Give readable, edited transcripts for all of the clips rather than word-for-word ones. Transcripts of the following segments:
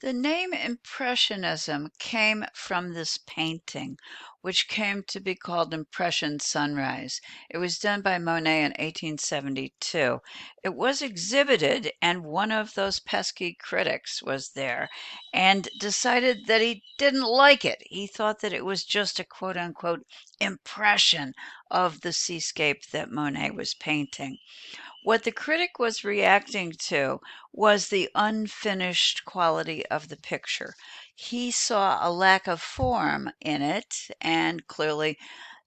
The name Impressionism came from this painting, which came to be called Impression Sunrise. It was done by Monet in 1872. It was exhibited, and one of those pesky critics was there and decided that he didn't like it. He thought that it was just a quote unquote impression of the seascape that Monet was painting. What the critic was reacting to was the unfinished quality of the picture. He saw a lack of form in it, and clearly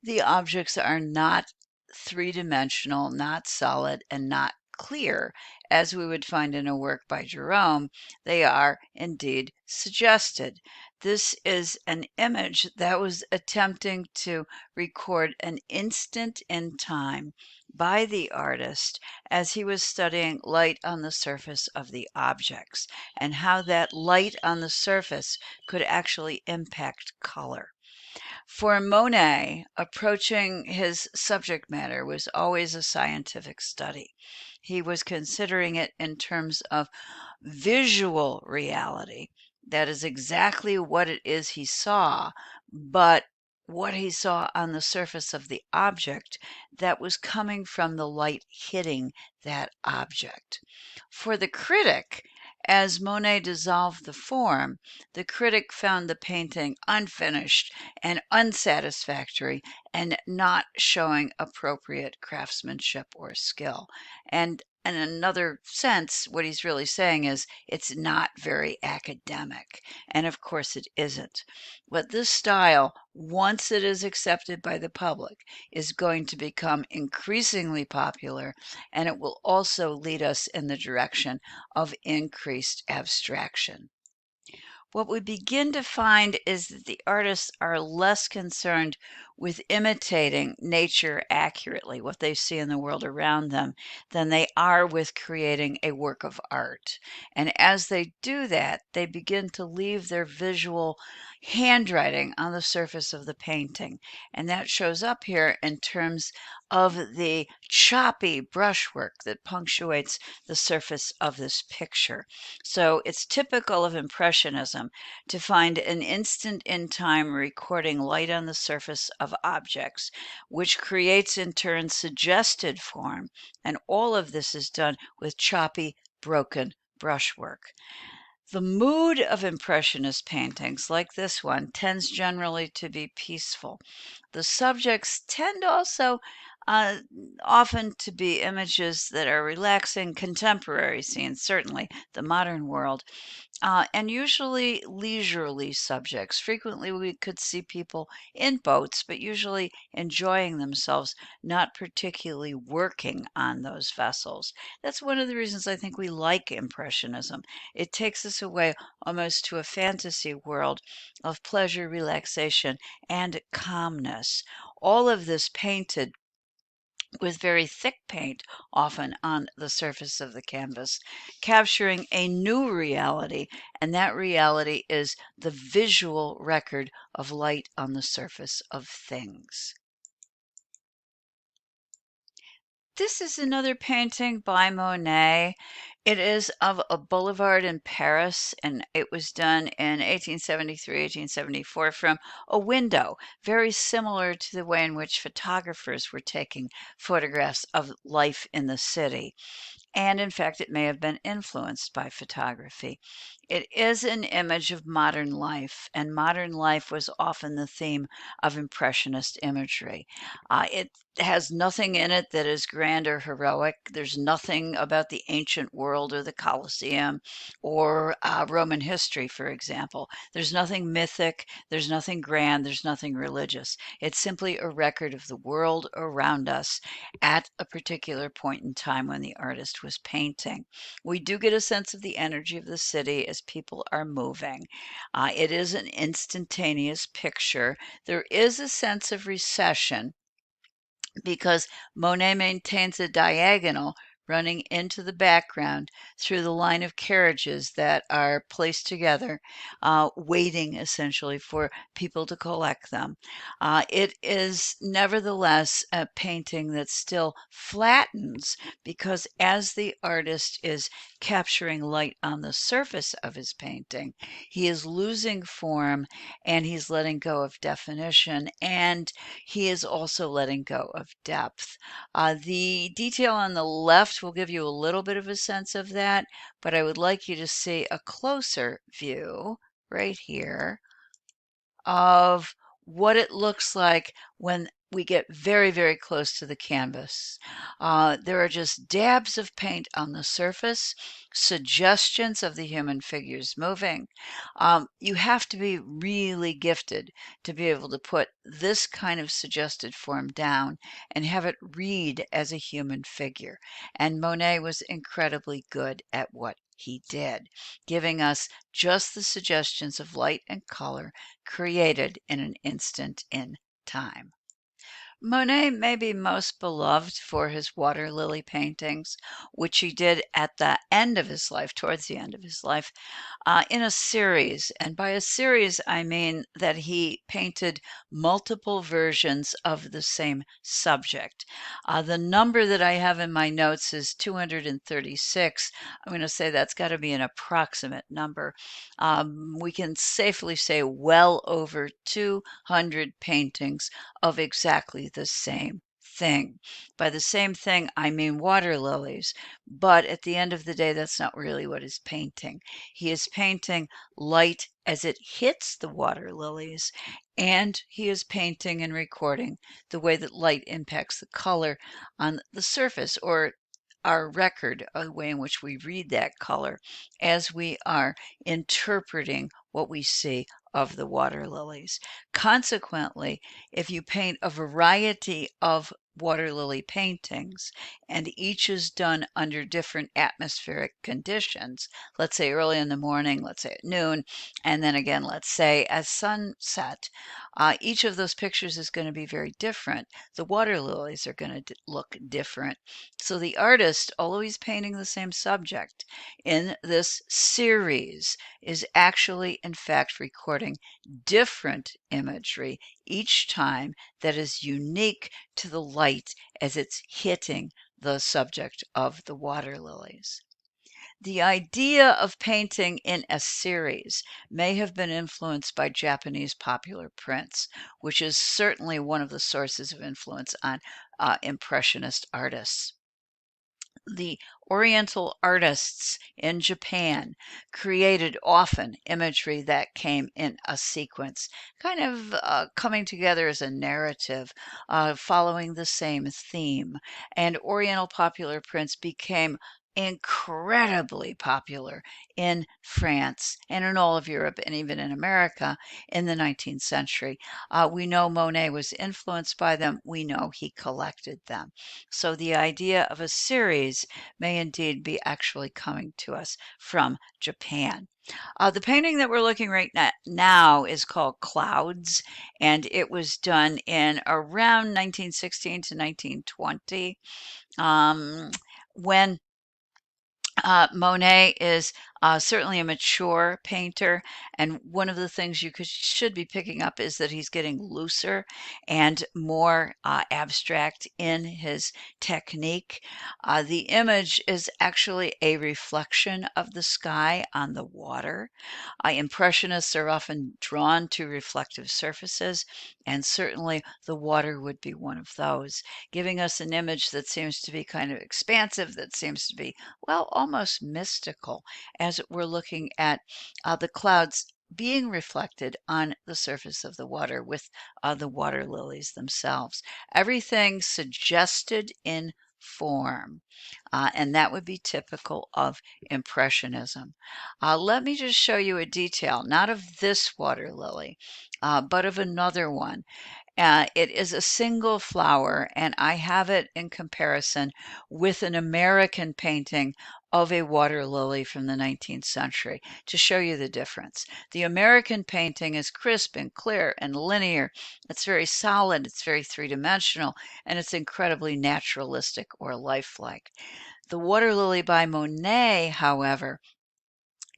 the objects are not three-dimensional, not solid, and not clear, as we would find in a work by Jerome. They are indeed suggested. This is an image that was attempting to record an instant in time by the artist as he was studying light on the surface of the objects and how that light on the surface could actually impact color. For Monet, approaching his subject matter was always a scientific study. He was considering it in terms of visual reality. That is exactly what it is he saw, but what he saw on the surface of the object that was coming from the light hitting that object. For the critic, as Monet dissolved the form, the critic found the painting unfinished and unsatisfactory and not showing appropriate craftsmanship or skill. And in another sense, what he's really saying is it's not very academic. And of course, it isn't. But this style, once it is accepted by the public, is going to become increasingly popular, and it will also lead us in the direction of increased abstraction. What we begin to find is that the artists are less concerned with imitating nature accurately, what they see in the world around them, than they are with creating a work of art. And as they do that, they begin to leave their visual handwriting on the surface of the painting. And that shows up here in terms of the choppy brushwork that punctuates the surface of this picture. So it's typical of Impressionism to find an instant in time recording light on the surface of objects, which creates in turn suggested form. And all of this is done with choppy, broken brushwork. The mood of Impressionist paintings, like this one, tends generally to be peaceful. The subjects tend also uh, often to be images that are relaxing contemporary scenes, certainly the modern world, and usually leisurely subjects. Frequently, we could see people in boats, but usually enjoying themselves, not particularly working on those vessels. That's one of the reasons I think we like Impressionism. It takes us away almost to a fantasy world of pleasure, relaxation, and calmness. All of this painted with very thick paint, often on the surface of the canvas, capturing a new reality, and that reality is the visual record of light on the surface of things. This is another painting by Monet. It is of a boulevard in Paris, and it was done in 1873, 1874 from a window, very similar to the way in which photographers were taking photographs of life in the city. And in fact, it may have been influenced by photography. It is an image of modern life, and modern life was often the theme of Impressionist imagery. It has nothing in it that is grand or heroic. There's nothing about the ancient world or the Colosseum or Roman history, for example. There's nothing mythic, there's nothing grand, there's nothing religious. It's simply a record of the world around us at a particular point in time when the artist was painting. We do get a sense of the energy of the city as people are moving. It is an instantaneous picture. There is a sense of recession because Monet maintains a diagonal running into the background through the line of carriages that are placed together, waiting essentially for people to collect them. It is nevertheless a painting that still flattens because as the artist is capturing light on the surface of his painting. He is losing form and he's letting go of definition, and he is also letting go of depth. The detail on the left will give you a little bit of a sense of that, but I would like you to see a closer view right here of what it looks like when we get very, very close to the canvas. There are just dabs of paint on the surface, suggestions of the human figures moving. You have to be really gifted to be able to put this kind of suggested form down and have it read as a human figure. And Monet was incredibly good at what he did, giving us just the suggestions of light and color created in an instant in time. Monet may be most beloved for his water lily paintings, which he did at the end of his life, towards the end of his life, in a series. And by a series, I mean that he painted multiple versions of the same subject. The number that I have in my notes is 236. I'm going to say that's got to be an approximate number. We can safely say well over 200 paintings of exactly the same thing. By the same thing, I mean water lilies, but at the end of the day, that's not really what he's painting. He is painting light as it hits the water lilies, and he is painting and recording the way that light impacts the color on the surface, or our record of the way in which we read that color as we are interpreting what we see of the water lilies. Consequently, if you paint a variety of water lily paintings and each is done under different atmospheric conditions, let's say early in the morning, let's say at noon, and then again, let's say at sunset, each of those pictures is going to be very different. The water lilies are going to look different. So the artist, although he's painting the same subject in this series, is actually, in fact, recording different imagery each time that is unique to the light as it's hitting the subject of the water lilies. The idea of painting in a series may have been influenced by Japanese popular prints, which is certainly one of the sources of influence on Impressionist artists. The Oriental artists in Japan created often imagery that came in a sequence, kind of coming together as a narrative, following the same theme. And Oriental popular prints became incredibly popular in France and in all of Europe and even in America in the 19th century. We know Monet was influenced by them. We know he collected them. So the idea of a series may indeed be actually coming to us from Japan. The painting that we're looking right now is called Clouds, and it was done in around 1916 to 1920, when Monet is certainly a mature painter, and one of the things you should be picking up is that he's getting looser and more abstract in his technique. The image is actually a reflection of the sky on the water. Impressionists are often drawn to reflective surfaces, and certainly the water would be one of those, giving us an image that seems to be kind of expansive, that seems to be, well, almost mystical as we're looking at the clouds being reflected on the surface of the water with the water lilies themselves. Everything suggested in form, and that would be typical of Impressionism. Let me just show you a detail, not of this water lily, but of another one. It is a single flower, and I have it in comparison with an American painting of a water lily from the 19th century to show you the difference. The American painting is crisp and clear and linear. It's very solid, it's very three-dimensional, and it's incredibly naturalistic or lifelike. The water lily by Monet, however,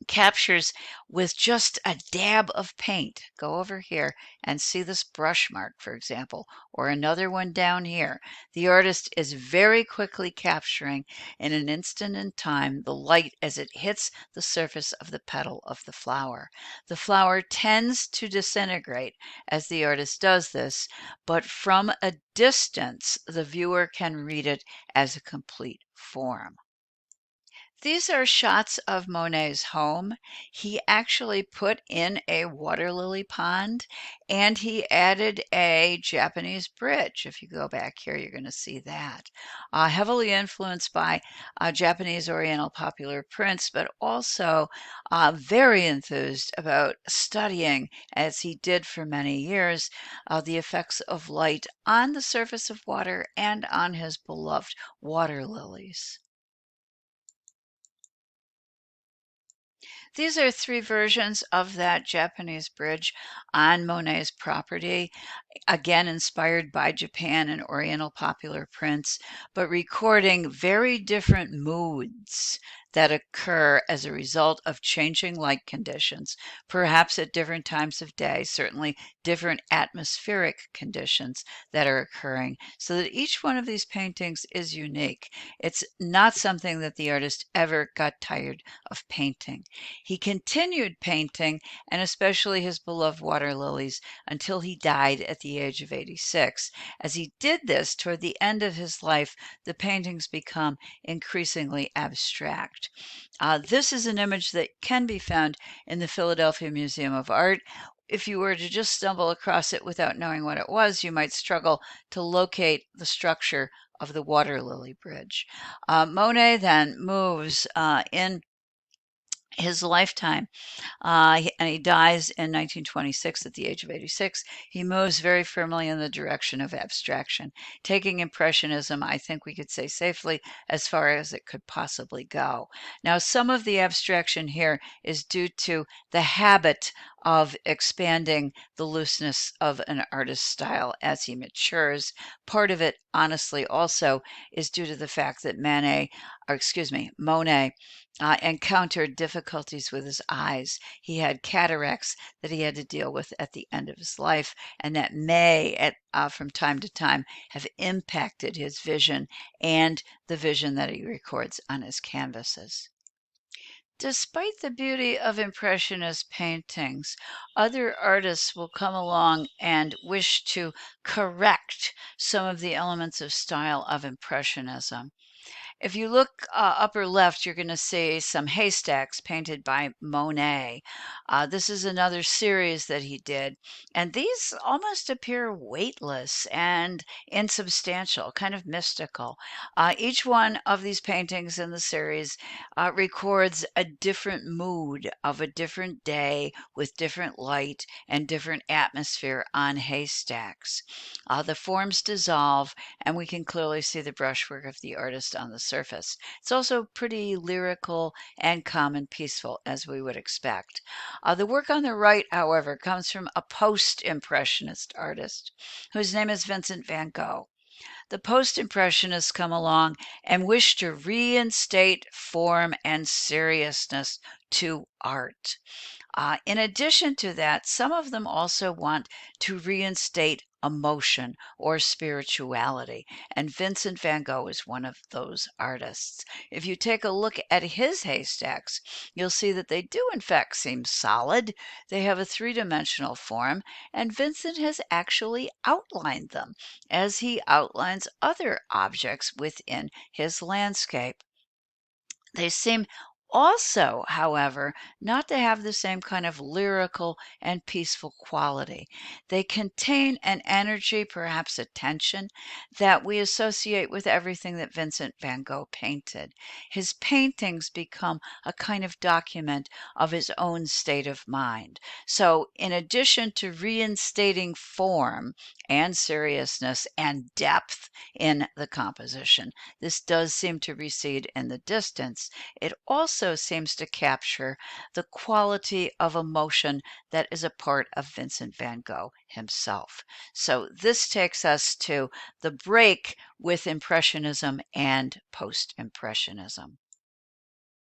captures with just a dab of paint. Go over here and see this brush mark, for example, or another one down here. The artist is very quickly capturing in an instant in time the light as it hits the surface of the petal of the flower. The flower tends to disintegrate as the artist does this, but from a distance, the viewer can read it as a complete form. These are shots of Monet's home. He actually put in a water lily pond and he added a Japanese bridge. If you go back here, you're going to see that. Heavily influenced by Japanese Oriental popular prints, but also very enthused about studying, as he did for many years, the effects of light on the surface of water and on his beloved water lilies. These are three versions of that Japanese bridge on Monet's property, again inspired by Japan and Oriental popular prints, but recording very different moods that occur as a result of changing light conditions, perhaps at different times of day, certainly different atmospheric conditions that are occurring, so that each one of these paintings is unique. It's not something that the artist ever got tired of painting. He continued painting, and especially his beloved water lilies, until he died at the age of 86. As he did this toward the end of his life, the paintings become increasingly abstract. This is an image that can be found in the Philadelphia Museum of Art. If you were to just stumble across it without knowing what it was, you might struggle to locate the structure of the water lily bridge. Monet then moves in his lifetime and he dies in 1926 at the age of 86. He moves very firmly in the direction of abstraction, taking Impressionism, I think we could say safely, as far as it could possibly go. Now, some of the abstraction here is due to the habit of expanding the looseness of an artist's style as he matures. Part of it, honestly, also is due to the fact that Monet encountered difficulties with his eyes. He had cataracts that he had to deal with at the end of his life, and that may, from time to time, have impacted his vision and the vision that he records on his canvases. Despite the beauty of Impressionist paintings, other artists will come along and wish to correct some of the elements of style of Impressionism. If you look upper left, you're going to see some haystacks painted by Monet. This is another series that he did, and these almost appear weightless and insubstantial, kind of mystical. Each one of these paintings in the series records a different mood of a different day with different light and different atmosphere on haystacks. The forms dissolve, and we can clearly see the brushwork of the artist on the surface. It's also pretty lyrical and calm and peaceful, as we would expect. The work on the right, however, comes from a post-impressionist artist whose name is Vincent van Gogh. The post-impressionists come along and wish to reinstate form and seriousness to art. In addition to that, some of them also want to reinstate emotion or spirituality, and Vincent van Gogh is one of those artists. If you take a look at his haystacks, you'll see that they do, in fact, seem solid. They have a three-dimensional form, and Vincent has actually outlined them as he outlines other objects within his landscape. They seem also, however, not to have the same kind of lyrical and peaceful quality. They contain an energy, perhaps a tension, that we associate with everything that Vincent van Gogh painted. His paintings become a kind of document of his own state of mind. So, in addition to reinstating form and seriousness and depth in the composition, this does seem to recede in the distance. It also seems to capture the quality of emotion that is a part of Vincent van Gogh himself. So this takes us to the break with Impressionism and Post-Impressionism.